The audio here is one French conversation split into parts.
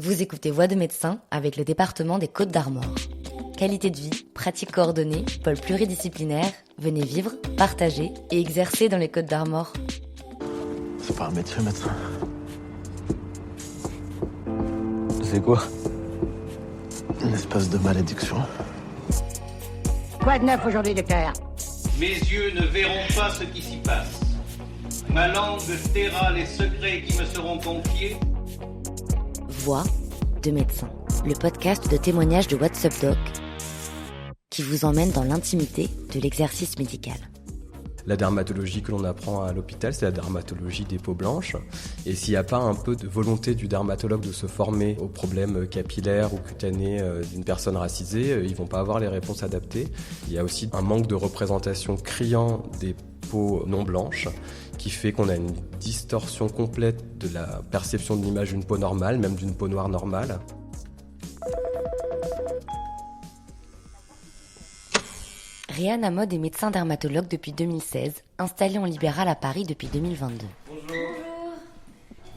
Vous écoutez Voix de médecin avec le département des Côtes-d'Armor. Qualité de vie, pratiques coordonnées, pôle pluridisciplinaire, venez vivre, partager et exercer dans les Côtes-d'Armor. C'est pas un métier, médecin. C'est quoi? Une espèce de malédiction. Quoi de neuf aujourd'hui, docteur? Mes yeux ne verront pas ce qui s'y passe. Ma langue taira les secrets qui me seront confiés. Voix de médecin, le podcast de témoignages de WhatsApp Doc qui vous emmène dans l'intimité de l'exercice médical. La dermatologie que l'on apprend à l'hôpital, c'est la dermatologie des peaux blanches. Et s'il n'y a pas un peu de volonté du dermatologue de se former aux problèmes capillaires ou cutanés d'une personne racisée, ils ne vont pas avoir les réponses adaptées. Il y a aussi un manque de représentation criant des peaux non blanches qui fait qu'on a une distorsion complète de la perception de l'image d'une peau normale, même d'une peau noire normale. Réan Amod est médecin dermatologue depuis 2016, installé en libéral à Paris depuis 2022. Bonjour.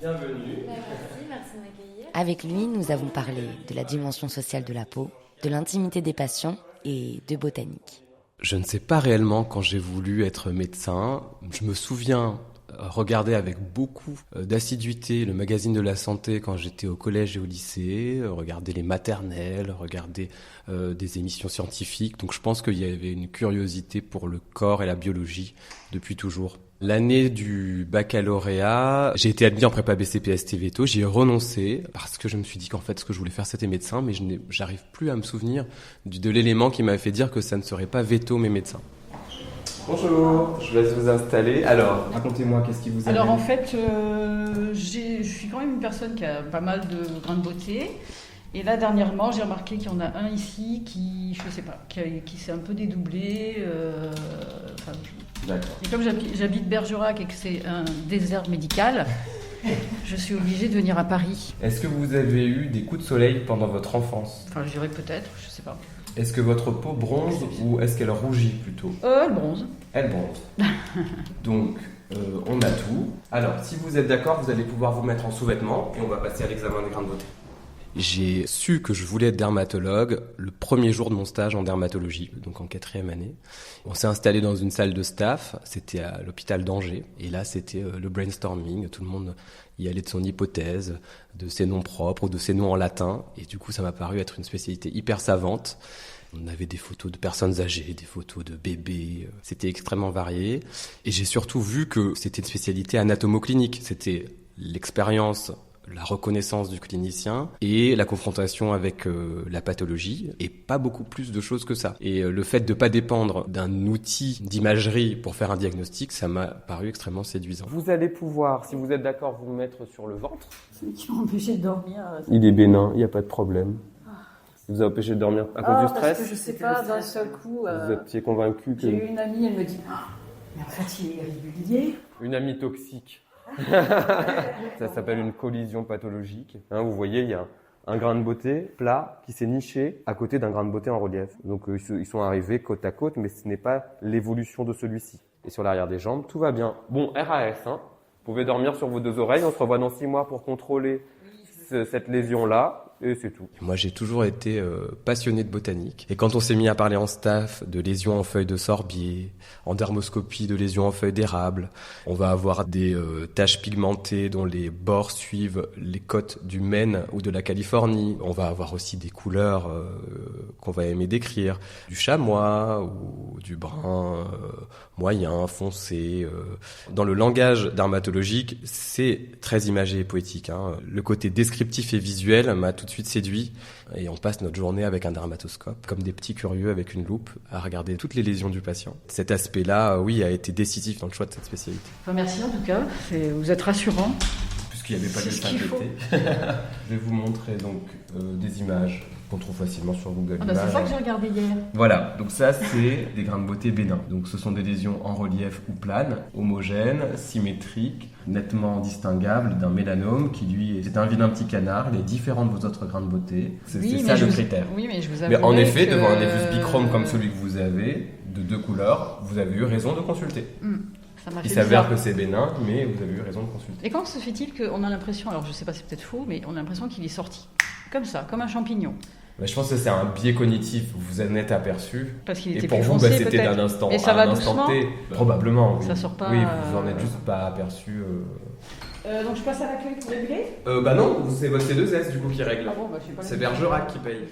Bienvenue. Merci de m'accueillir. Avec lui, nous avons parlé de la dimension sociale de la peau, de l'intimité des patients et de botanique. Je ne sais pas réellement quand j'ai voulu être médecin. Je me souviens regarder avec beaucoup d'assiduité le magazine de la santé quand j'étais au collège et au lycée, regarder les maternelles, regarder des émissions scientifiques. Donc je pense qu'il y avait une curiosité pour le corps et la biologie depuis toujours. L'année du baccalauréat, j'ai été admis en prépa BCPST Veto, j'y ai renoncé parce que je me suis dit qu'en fait ce que je voulais faire c'était médecin, mais j'arrive plus à me souvenir de l'élément qui m'avait fait dire que ça ne serait pas Veto mais médecin. Bonjour, je laisse vous installer. Alors, racontez-moi, qu'est-ce qui vous a Alors en fait, je suis quand même une personne qui a pas mal de grains de beauté. Et là, dernièrement, j'ai remarqué qu'il y en a un ici qui, je sais pas, qui s'est un peu dédoublé. D'accord. Et comme j'habite Bergerac et que c'est un désert médical, je suis obligée de venir à Paris. Est-ce que vous avez eu des coups de soleil pendant votre enfance? Enfin, je dirais peut-être, je sais pas. Est-ce que votre peau bronze ou est-ce qu'elle rougit plutôt? Elle bronze. Elle bronze. Donc, on a tout. Alors, si vous êtes d'accord, vous allez pouvoir vous mettre en sous-vêtements et on va passer à l'examen des grains de beauté. J'ai su que je voulais être dermatologue le premier jour de mon stage en dermatologie, donc en 4e année. On s'est installé dans une salle de staff, c'était à l'hôpital d'Angers, et là c'était le brainstorming, tout le monde y allait de son hypothèse, de ses noms propres ou de ses noms en latin, et du coup ça m'a paru être une spécialité hyper savante. On avait des photos de personnes âgées, des photos de bébés, c'était extrêmement varié, et j'ai surtout vu que c'était une spécialité anatomo-clinique, c'était l'expérience, la reconnaissance du clinicien et la confrontation avec la pathologie et pas beaucoup plus de choses que ça. Et le fait de pas dépendre d'un outil d'imagerie pour faire un diagnostic, ça m'a paru extrêmement séduisant. Vous allez pouvoir, si vous êtes d'accord, vous mettre sur le ventre. Ce qui m'a empêché de dormir. Il est bénin, il n'y a pas de problème. Vous a empêché de dormir à cause du stress? Parce que je sais pas, d'un seul coup... Vous étiez convaincu que... J'ai eu une amie, elle me dit mais en fait il est régulier. Une amie toxique. Ça s'appelle une collision pathologique. Vous voyez, il y a un grain de beauté plat qui s'est niché à côté d'un grain de beauté en relief. Donc ils sont arrivés côte à côte, mais ce n'est pas l'évolution de celui-ci. Et sur l'arrière des jambes, tout va bien. Bon, RAS, vous pouvez dormir sur vos 2 oreilles. On se revoit dans 6 mois pour contrôler cette lésion-là. Et c'est tout. Moi, j'ai toujours été passionné de botanique. Et quand on s'est mis à parler en staff de lésions en feuilles de sorbier, en dermoscopie de lésions en feuilles d'érable, on va avoir des taches pigmentées dont les bords suivent les côtes du Maine ou de la Californie. On va avoir aussi des couleurs qu'on va aimer décrire, du chamois ou du brun moyen, foncé. Dans le langage dermatologique, c'est très imagé et poétique. Le côté descriptif et visuel m'a tout de suite séduit et on passe notre journée avec un dermatoscope comme des petits curieux avec une loupe à regarder toutes les lésions du patient. Cet aspect-là, oui, a été décisif dans le choix de cette spécialité. Enfin, merci en tout cas, vous êtes rassurant. Puisqu'il n'y avait pas de synthété. Je vais vous montrer donc des images qu'on trouve facilement sur Google Images. C'est ça que j'ai regardé hier. Voilà, donc ça c'est des grains de beauté bénins. Donc ce sont des lésions en relief ou planes, homogènes, symétriques, nettement distingables d'un mélanome qui lui c'est un vilain petit canard, il est différent de vos autres grains de beauté. C'est ça le critère. Oui, mais je vous Mais en effet, devant un névus bichrome comme celui que vous avez, de 2 couleurs, vous avez eu raison de consulter. Il s'avère que c'est bénin, mais vous avez eu raison de consulter. Et comment se fait-il qu'on a l'impression, alors je sais pas, c'est peut-être faux, mais on a l'impression qu'il est sorti. comme ça, comme un champignon. Je pense que c'est un biais cognitif, vous en êtes aperçu. Parce qu'il Et était pour plus vous, foncé, c'était peut-être. d'un instant, Et ça va un instant doucement. T. Probablement, oui. Ça sort pas, Oui, vous en êtes juste pas aperçu. Donc je passe à l'accueil pour réguler. Non, c'est votre C2S du coup qui règle. Ah bon, je sais pas. C'est Bergerac qui paye.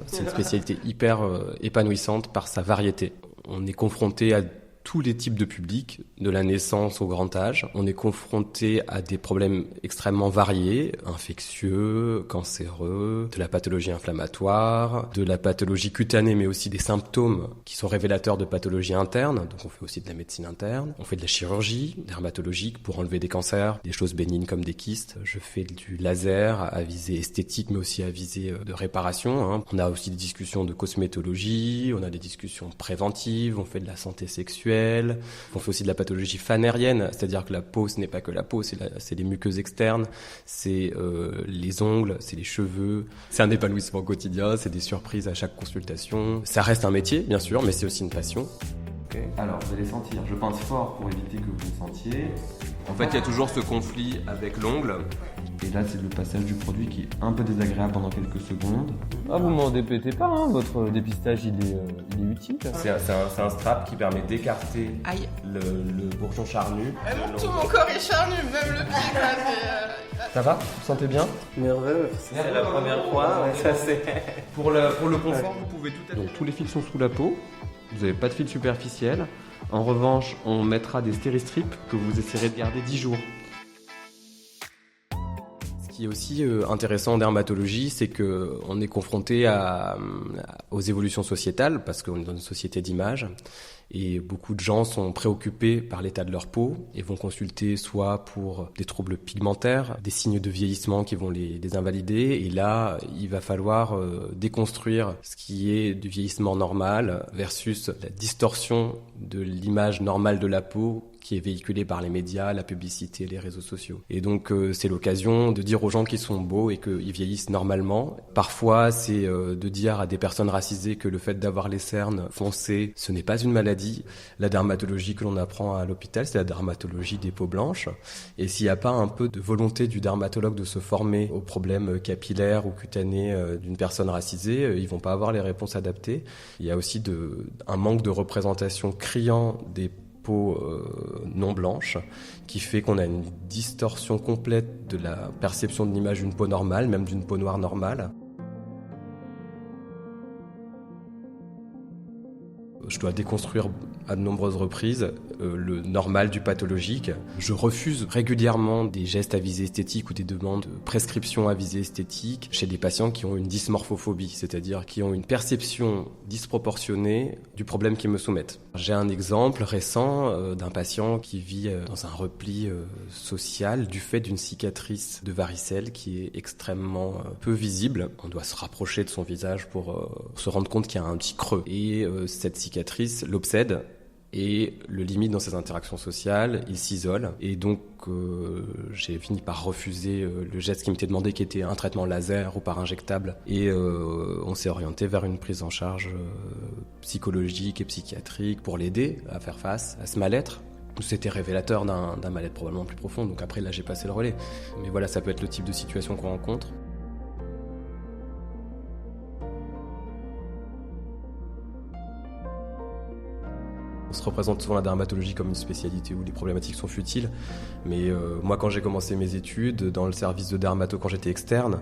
C'est une spécialité hyper épanouissante par sa variété. On est confronté à tous les types de publics, de la naissance au grand âge. On est confronté à des problèmes extrêmement variés, infectieux, cancéreux, de la pathologie inflammatoire, de la pathologie cutanée, mais aussi des symptômes qui sont révélateurs de pathologies internes. Donc on fait aussi de la médecine interne. On fait de la chirurgie dermatologique pour enlever des cancers, des choses bénignes comme des kystes. Je fais du laser à visée esthétique, mais aussi à visée de réparation. On a aussi des discussions de cosmétologie, on a des discussions préventives, on fait de la santé sexuelle. On fait aussi de la pathologie fanérienne, c'est-à-dire que la peau, ce n'est pas que la peau, c'est les muqueuses externes, c'est les ongles, c'est les cheveux. C'est un épanouissement quotidien, c'est des surprises à chaque consultation. Ça reste un métier, bien sûr, mais c'est aussi une passion. Okay. Alors, vous allez sentir, je pince fort pour éviter que vous le sentiez. En fait, il y a toujours ce conflit avec l'ongle. Et là, c'est le passage du produit qui est un peu désagréable pendant quelques secondes. Ah, vous m'en déplaitez pas, votre dépistage, il est utile. C'est un strap qui permet d'écarter le bourgeon charnu. Tout mon corps est charnu, même le pied. Ça va? Vous sentez bien? Nerveux, c'est la première fois, ouais, ça c'est... Pour le confort, vous pouvez tout être... Donc, tous les fils sont sous la peau. Vous n'avez pas de fil superficiel. En revanche, on mettra des stéristrips que vous essayerez de garder 10 jours. Ce qui est aussi intéressant en dermatologie, c'est qu'on est confronté aux évolutions sociétales, parce qu'on est dans une société d'image. Et beaucoup de gens sont préoccupés par l'état de leur peau et vont consulter soit pour des troubles pigmentaires, des signes de vieillissement qui vont les invalider. Et là, il va falloir déconstruire ce qui est du vieillissement normal versus la distorsion de l'image normale de la peau qui est véhiculée par les médias, la publicité, les réseaux sociaux. Et donc c'est l'occasion de dire aux gens qu'ils sont beaux et qu'ils vieillissent normalement. Parfois c'est de dire à des personnes racisées que le fait d'avoir les cernes foncées, ce n'est pas une maladie. La dermatologie que l'on apprend à l'hôpital, c'est la dermatologie des peaux blanches. Et s'il n'y a pas un peu de volonté du dermatologue de se former aux problèmes capillaires ou cutanés d'une personne racisée, ils vont pas avoir les réponses adaptées. Il y a aussi un manque de représentation criant des peau non blanche qui fait qu'on a une distorsion complète de la perception de l'image d'une peau normale, même d'une peau noire normale. Je dois déconstruire à de nombreuses reprises le normal du pathologique. Je refuse régulièrement des gestes à visée esthétique ou des demandes de prescription à visée esthétique chez des patients qui ont une dysmorphophobie, c'est-à-dire qui ont une perception disproportionnée du problème qu'ils me soumettent. J'ai un exemple récent d'un patient qui vit dans un repli social du fait d'une cicatrice de varicelle qui est extrêmement peu visible. On doit se rapprocher de son visage pour se rendre compte qu'il y a un petit creux. Et cette cicatrice l'obsède et le limite dans ses interactions sociales, il s'isole. Et donc j'ai fini par refuser le geste qui m'était demandé, qui était un traitement laser ou par injectable. Et on s'est orienté vers une prise en charge psychologique et psychiatrique pour l'aider à faire face à ce mal-être. C'était révélateur d'un mal-être probablement plus profond. Donc après là j'ai passé le relais. Mais voilà, ça peut être le type de situation qu'on rencontre. On se représente souvent la dermatologie comme une spécialité où les problématiques sont futiles. Mais moi, quand j'ai commencé mes études, dans le service de dermato, quand j'étais externe,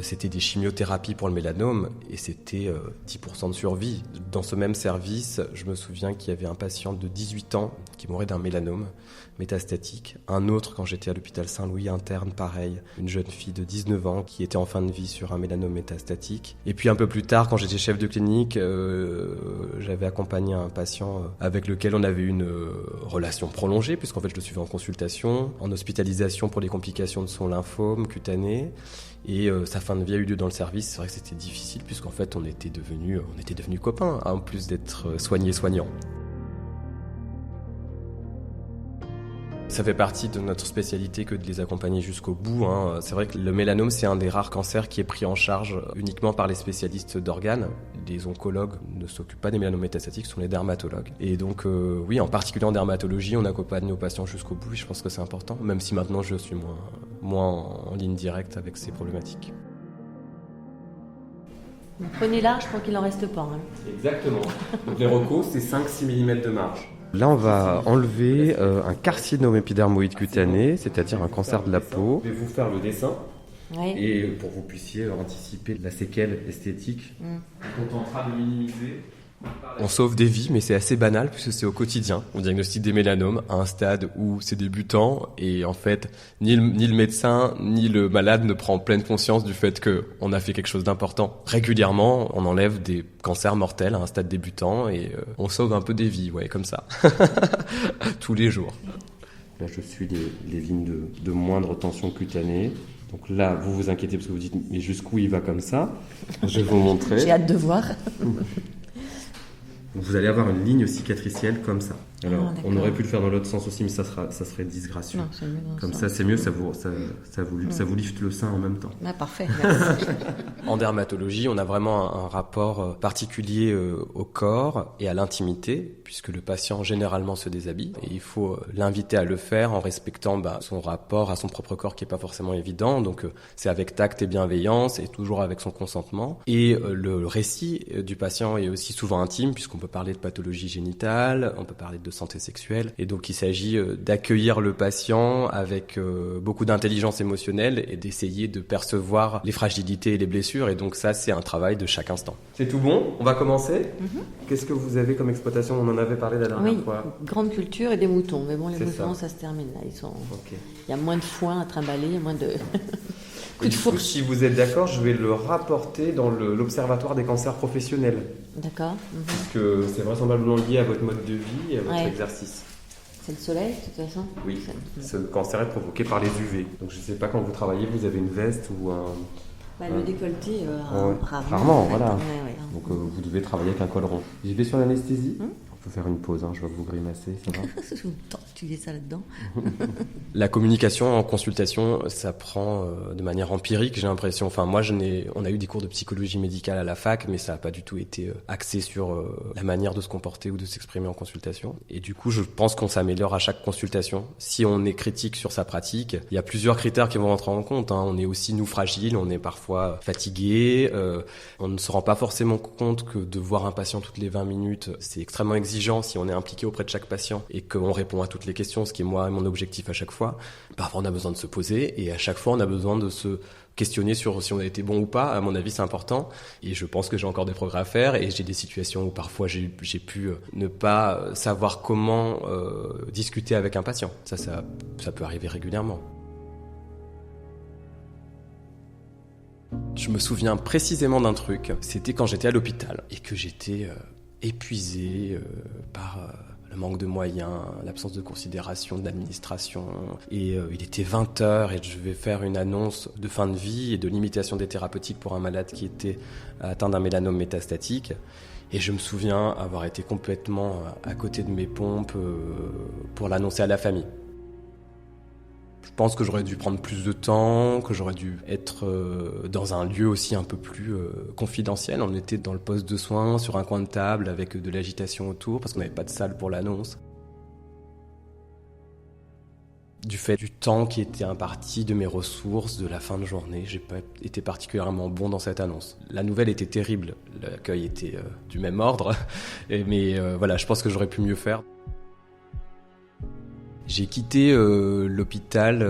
c'était des chimiothérapies pour le mélanome et c'était 10% de survie. Dans ce même service, je me souviens qu'il y avait un patient de 18 ans qui mourait d'un mélanome métastatique. Un autre, quand j'étais à l'hôpital Saint-Louis interne, pareil. Une jeune fille de 19 ans qui était en fin de vie sur un mélanome métastatique. Et puis un peu plus tard, quand j'étais chef de clinique, j'avais accompagné un patient avec lequel on avait une relation prolongée, puisqu'en fait je le suivais en consultation, en hospitalisation pour les complications de son lymphome cutané. Et sa fin de vie a eu lieu dans le service. C'est vrai que c'était difficile, puisqu'en fait on était devenus copains, en plus d'être soignants. Ça fait partie de notre spécialité que de les accompagner jusqu'au bout. C'est vrai que le mélanome, c'est un des rares cancers qui est pris en charge uniquement par les spécialistes d'organes. Les oncologues ne s'occupent pas des mélanomes métastatiques, ce sont les dermatologues. Et donc, oui, en particulier en dermatologie, on accompagne nos patients jusqu'au bout. Et je pense que c'est important, même si maintenant je suis moins en ligne directe avec ces problématiques. Prenez large pour qu'il n'en reste pas. Hein. Exactement. Donc les recos, c'est 5-6 mm de marge. Là, on va enlever un carcinome épidermoïde cutané, c'est-à-dire un cancer de la peau. Je vais vous faire le dessin. Oui. Et pour que vous puissiez anticiper la séquelle esthétique, on tentera de minimiser. On sauve des vies, mais c'est assez banal puisque c'est au quotidien. On diagnostique des mélanomes à un stade où c'est débutant et en fait, ni le médecin ni le malade ne prend pleine conscience du fait qu'on a fait quelque chose d'important. Régulièrement, on enlève des cancers mortels à un stade débutant et on sauve un peu des vies, ouais, comme ça, tous les jours. Là, je suis les lignes de moindre tension cutanée. Donc là, vous vous inquiétez parce que vous dites, mais jusqu'où il va comme ça ? Je vais vous montrer. J'ai hâte de voir. Vous allez avoir une ligne cicatricielle comme ça. Alors, Ah, on aurait pu le faire dans l'autre sens aussi, mais ça serait disgracieux. Non, c'est mieux dans Comme le ça, sens. c'est mieux, ça vous lifte le sein en même temps. Ah, parfait, merci. En dermatologie, on a vraiment un rapport particulier au corps et à l'intimité, puisque le patient généralement se déshabille. Et il faut l'inviter à le faire en respectant son rapport à son propre corps qui est pas forcément évident. Donc c'est avec tact et bienveillance et toujours avec son consentement. Et le récit du patient est aussi souvent intime, puisqu'on peut parler de pathologie génitale, on peut parler de santé sexuelle. Et donc il s'agit d'accueillir le patient avec beaucoup d'intelligence émotionnelle et d'essayer de percevoir les fragilités et les blessures. Et donc ça, c'est un travail de chaque instant. C'est tout bon ? On va commencer ? Qu'est-ce que vous avez comme exploitation ? On en avait parlé la dernière fois. Grande culture et des moutons. Mais bon, les C'est moutons, ça se termine là. Il y a moins de foin à trimballer, il y a moins de coups de fourche. Si vous êtes d'accord, je vais le rapporter dans l'Observatoire des cancers professionnels. D'accord. Puisque c'est vraisemblablement lié à votre mode de vie et à votre exercice. C'est le soleil, de toute façon ? Oui, ce cancer est provoqué par les UV. Donc je ne sais pas, quand vous travaillez, vous avez une veste ou un... Le décolleté, rarement, voilà. Ouais. Donc vous devez travailler avec un col rond. J'y vais sur l'anesthésie. On peut faire une pause, je vais vous grimacer, ça va ? Tu dis ça là-dedans. La communication en consultation, ça prend de manière empirique, j'ai l'impression. Enfin, moi, on a eu des cours de psychologie médicale à la fac, mais ça n'a pas du tout été axé sur la manière de se comporter ou de s'exprimer en consultation. Et du coup, je pense qu'on s'améliore à chaque consultation. Si on est critique sur sa pratique, il y a plusieurs critères qui vont rentrer en compte. On est aussi, nous, fragiles, on est parfois fatigué. On ne se rend pas forcément compte que de voir un patient toutes les 20 minutes, c'est extrêmement exigeant si on est impliqué auprès de chaque patient et qu'on répond à toutes les questions, ce qui est moi mon objectif à chaque fois. Parfois on a besoin de se poser et à chaque fois on a besoin de se questionner sur si on a été bon ou pas. À mon avis, c'est important et je pense que j'ai encore des progrès à faire et j'ai des situations où parfois j'ai pu ne pas savoir comment discuter avec un patient. Ça peut arriver régulièrement. Je me souviens précisément d'un truc, c'était quand j'étais à l'hôpital et que j'étais épuisé par le manque de moyens, l'absence de considération de l'administration. Et il était 20h et je vais faire une annonce de fin de vie et de limitation des thérapeutiques pour un malade qui était atteint d'un mélanome métastatique. Et je me souviens avoir été complètement à côté de mes pompes pour l'annoncer à la famille. Je pense que j'aurais dû prendre plus de temps, que j'aurais dû être dans un lieu aussi un peu plus confidentiel. On était dans le poste de soins, sur un coin de table, avec de l'agitation autour, parce qu'on n'avait pas de salle pour l'annonce. Du fait du temps qui était imparti, de mes ressources, de la fin de journée, j'ai pas été particulièrement bon dans cette annonce. La nouvelle était terrible, l'accueil était du même ordre, mais voilà, je pense que j'aurais pu mieux faire. J'ai quitté l'hôpital,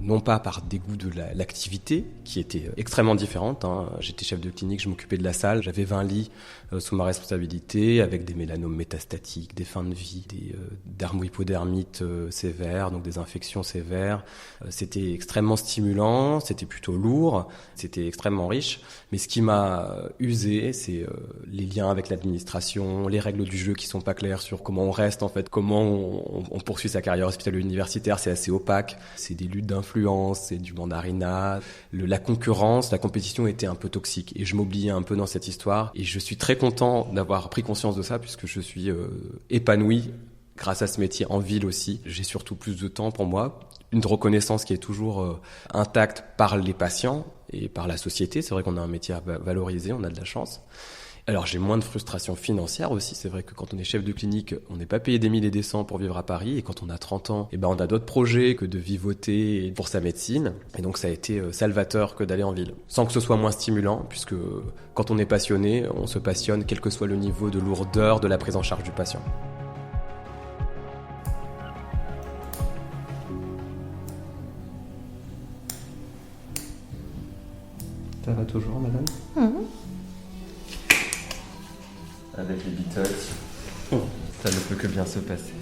non pas par dégoût de l'activité, qui était extrêmement différente. J'étais chef de clinique, je m'occupais de la salle, j'avais 20 lits sous ma responsabilité, avec des mélanomes métastatiques, des fins de vie, des dermohypodermites sévères, donc des infections sévères. C'était extrêmement stimulant, c'était plutôt lourd, c'était extrêmement riche. Mais ce qui m'a usé, c'est les liens avec l'administration, les règles du jeu qui sont pas claires sur comment on reste, en fait, comment on poursuit sa carrière hospitalière universitaire, c'est assez opaque. C'est des luttes d'influence, c'est du mandarinat. La concurrence, la compétition était un peu toxique. Et je m'oubliais un peu dans cette histoire. Et je suis très content d'avoir pris conscience de ça, puisque je suis épanoui grâce à ce métier en ville aussi. J'ai surtout plus de temps pour moi. Une reconnaissance qui est toujours intacte par les patients et par la société. C'est vrai qu'on a un métier à valoriser, on a de la chance. Alors j'ai moins de frustration financière aussi, c'est vrai que quand on est chef de clinique, on n'est pas payé des 1000 et des 100 pour vivre à Paris, et quand on a 30 ans, on a d'autres projets que de vivoter pour sa médecine, et donc ça a été salvateur que d'aller en ville, sans que ce soit moins stimulant, puisque quand on est passionné, on se passionne quel que soit le niveau de lourdeur de la prise en charge du patient. Ça va toujours, madame ? Avec les Beatles, ça ne peut que bien se passer.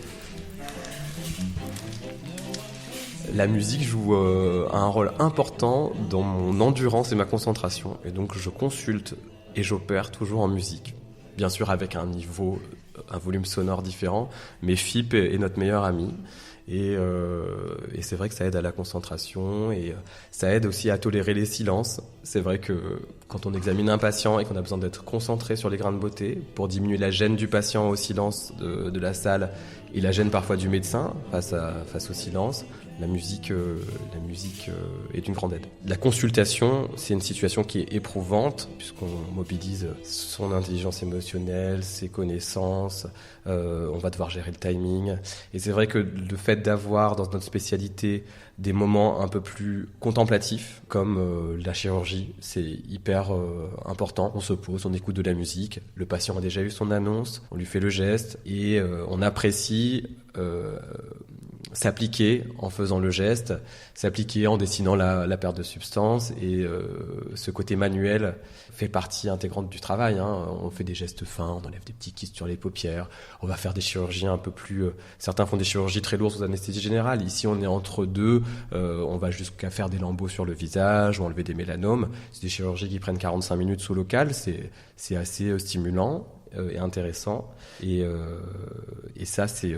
La musique joue un rôle important dans mon endurance et ma concentration. Et donc je consulte et j'opère toujours en musique. Bien sûr avec un volume sonore différent, mais FIP est notre meilleur ami. Et c'est vrai que ça aide à la concentration et ça aide aussi à tolérer les silences. C'est vrai que quand on examine un patient et qu'on a besoin d'être concentré sur les grains de beauté pour diminuer la gêne du patient au silence de la salle et la gêne parfois du médecin face au silence, la musique est d'une grande aide. La consultation, c'est une situation qui est éprouvante puisqu'on mobilise son intelligence émotionnelle, ses connaissances, on va devoir gérer le timing. Et c'est vrai que le fait d'avoir dans notre spécialité des moments un peu plus contemplatifs comme la chirurgie, c'est hyper important. On se pose, on écoute de la musique, le patient a déjà eu son annonce, on lui fait le geste et on apprécie s'appliquer en faisant le geste, s'appliquer en dessinant la perte de substance et ce côté manuel fait partie intégrante du travail. On fait des gestes fins, on enlève des petits kystes sur les paupières, on va faire des chirurgies un peu plus... certains font des chirurgies très lourdes sous anesthésie générale. Ici, on est entre deux, on va jusqu'à faire des lambeaux sur le visage ou enlever des mélanomes. C'est des chirurgies qui prennent 45 minutes sous local, c'est assez stimulant et intéressant et ça c'est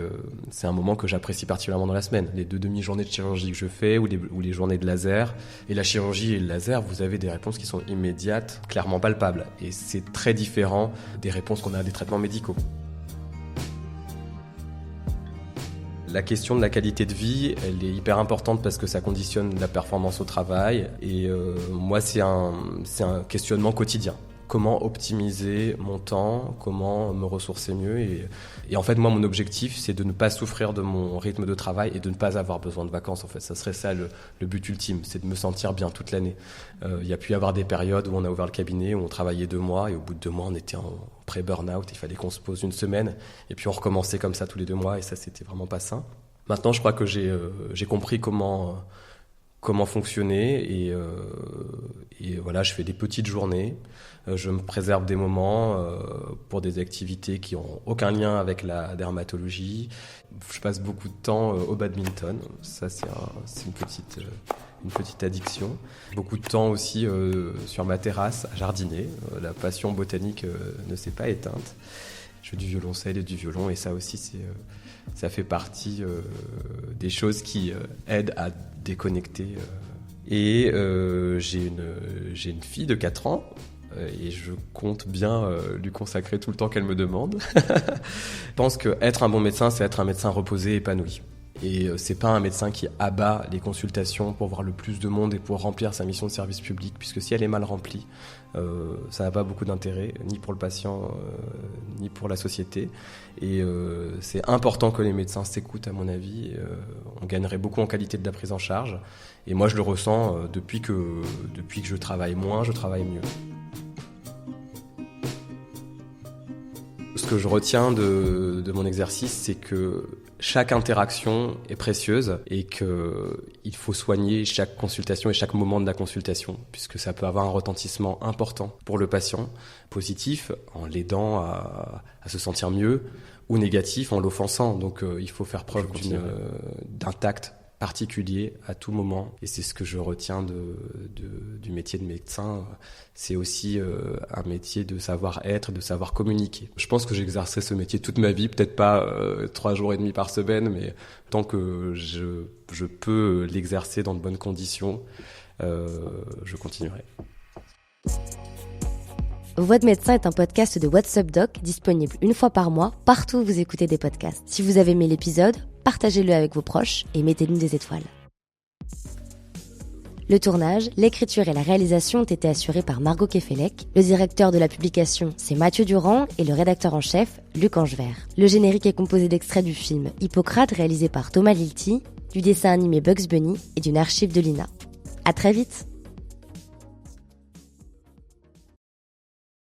un moment que j'apprécie particulièrement dans la semaine, les 2 demi-journées de chirurgie que je fais ou les journées de laser. Et la chirurgie et le laser, vous avez des réponses qui sont immédiates, clairement palpables, et c'est très différent des réponses qu'on a à des traitements médicaux. La question de la qualité de vie, elle est hyper importante parce que ça conditionne la performance au travail et moi c'est un questionnement quotidien. Comment optimiser mon temps, comment me ressourcer mieux et en fait moi mon objectif c'est de ne pas souffrir de mon rythme de travail et de ne pas avoir besoin de vacances en fait. Ça serait ça le but ultime, c'est de me sentir bien toute l'année. Il y a pu y avoir des périodes où on a ouvert le cabinet, où on travaillait 2 mois et au bout de 2 mois on était en pré-burnout, il fallait qu'on se pose 1 semaine et puis on recommençait comme ça tous les 2 mois et ça c'était vraiment pas sain. Maintenant je crois que j'ai compris comment fonctionner et voilà, je fais des petites journées, je me préserve des moments pour des activités qui ont aucun lien avec la dermatologie. Je passe beaucoup de temps au badminton, ça c'est une petite addiction. Beaucoup de temps aussi sur ma terrasse à jardiner, la passion botanique ne s'est pas éteinte. Je fais du violoncelle et du violon et ça aussi ça fait partie des choses qui aident à déconnecter. Et j'ai une fille de 4 ans et je compte bien lui consacrer tout le temps qu'elle me demande. Je pense qu'être un bon médecin, c'est être un médecin reposé et épanoui. Et c'est pas un médecin qui abat les consultations pour voir le plus de monde et pour remplir sa mission de service public, puisque si elle est mal remplie, ça n'a pas beaucoup d'intérêt, ni pour le patient, ni pour la société. Et c'est important que les médecins s'écoutent, à mon avis. On gagnerait beaucoup en qualité de la prise en charge. Et moi, je le ressens depuis que je travaille moins, je travaille mieux. Ce que je retiens de mon exercice, c'est que chaque interaction est précieuse et qu'il faut soigner chaque consultation et chaque moment de la consultation, puisque ça peut avoir un retentissement important pour le patient, positif en l'aidant à se sentir mieux, ou négatif en l'offensant. Donc il faut faire preuve d'un tact particulier à tout moment, et c'est ce que je retiens du métier de médecin. C'est aussi un métier de savoir-être, de savoir communiquer. Je pense que j'exercerai ce métier toute ma vie, peut-être pas 3 jours et demi par semaine, mais tant que je peux l'exercer dans de bonnes conditions, je continuerai. Voix de médecin est un podcast de What's Up Doc, disponible 1 fois par mois, partout où vous écoutez des podcasts. Si vous avez aimé l'épisode, partagez-le avec vos proches et mettez-nous des étoiles. Le tournage, l'écriture et la réalisation ont été assurés par Margot Kefelec. Le directeur de la publication, c'est Mathieu Durand et le rédacteur en chef, Luc Angevert. Le générique est composé d'extraits du film Hippocrate réalisé par Thomas Lilti, du dessin animé Bugs Bunny et d'une archive de l'INA. À très vite!